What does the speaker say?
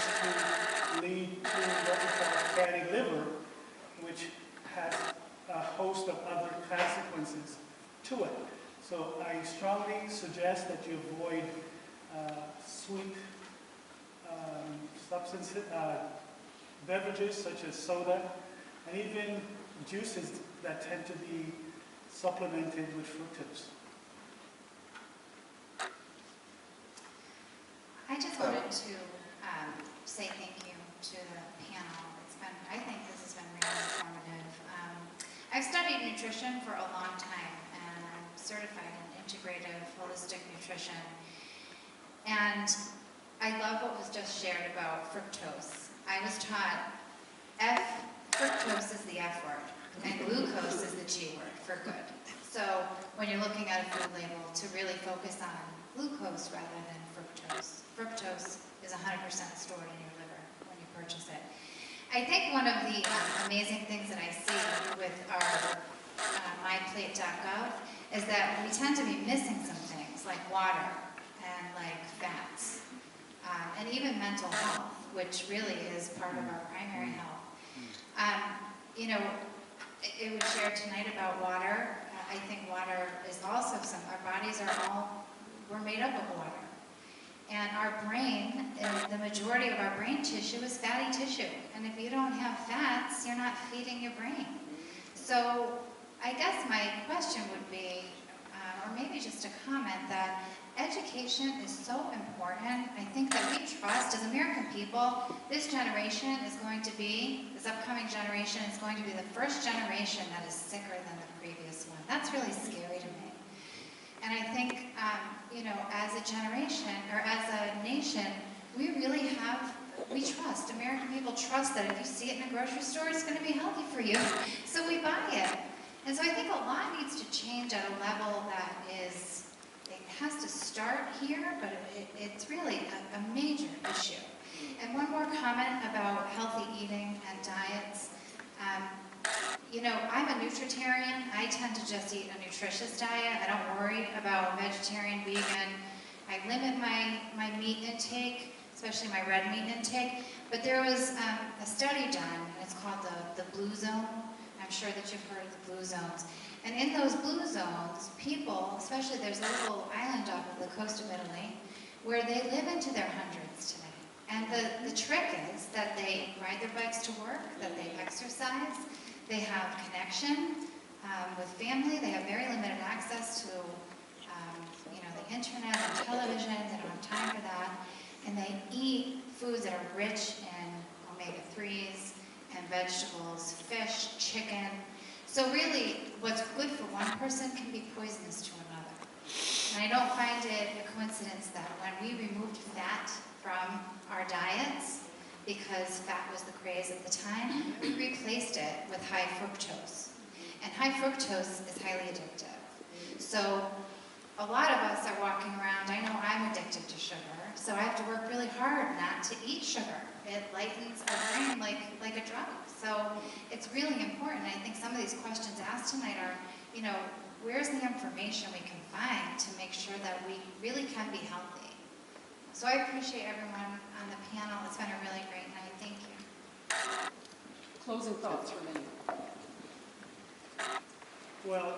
tends to lead to what we call fatty liver, which has a host of other consequences to it. So I strongly suggest that you avoid sweet beverages such as soda, and even juices that tend to be supplemented with fructose. I just wanted to say thank you to the panel. I think this has been really informative. I've studied nutrition for a long time, and I'm certified in integrative holistic nutrition. And I love what was just shared about fructose. I was taught fructose is the F word, and glucose is the G word for good. So when you're looking at a food label, to really focus on glucose rather than fructose. Fructose is 100% stored in your liver when you purchase it. I think one of the amazing things that I see with our myplate.gov is that we tend to be missing some things like water and like fats and even mental health, which really is part of our primary health. You know, it was shared tonight about water. I think water is also our bodies we're made up of water. And our brain, the majority of our brain tissue is fatty tissue. And if you don't have fats, you're not feeding your brain. So I guess my question would be, or maybe just a comment, that education is so important. I think that we trust, as American people, this generation is going to be, this upcoming generation is going to be the first generation that is sicker than the previous one. That's really scary to me. And I think, you know, as a generation, or as a nation, we trust, American people trust that if you see it in a grocery store, it's going to be healthy for you. So we buy it. And so I think a lot needs to change at a level that is, it has to start here, but it's really a major issue. And one more comment about healthy eating and diets. You know, I'm a nutritarian. I tend to just eat a nutritious diet. I don't worry about vegetarian, vegan. I limit my meat intake, especially my red meat intake. But there was a study done, and it's called the Blue Zone. I'm sure that you've heard of the Blue Zones. And in those Blue Zones, people, especially there's a little island off of the coast of Italy, where they live into their hundreds today. And the trick is that they ride their bikes to work, that they exercise, they have connection with family, they have very limited access to you know, the internet and television, they don't have time for that, and they eat foods that are rich in omega-3s and vegetables, fish, chicken. So really, what's good for one person can be poisonous to another. And I don't find it a coincidence that when we removed fat from our diets, because fat was the craze at the time, we replaced it with high fructose. And high fructose is highly addictive. So a lot of us are walking around, I know I'm addicted to sugar, so I have to work really hard not to eat sugar. It lightens our brain like a drug. So it's really important. I think some of these questions asked tonight are, you know, where's the information we can find to make sure that we really can be healthy? So I appreciate everyone on the panel. It's been a really great night. Thank you. Closing thoughts for me. Well,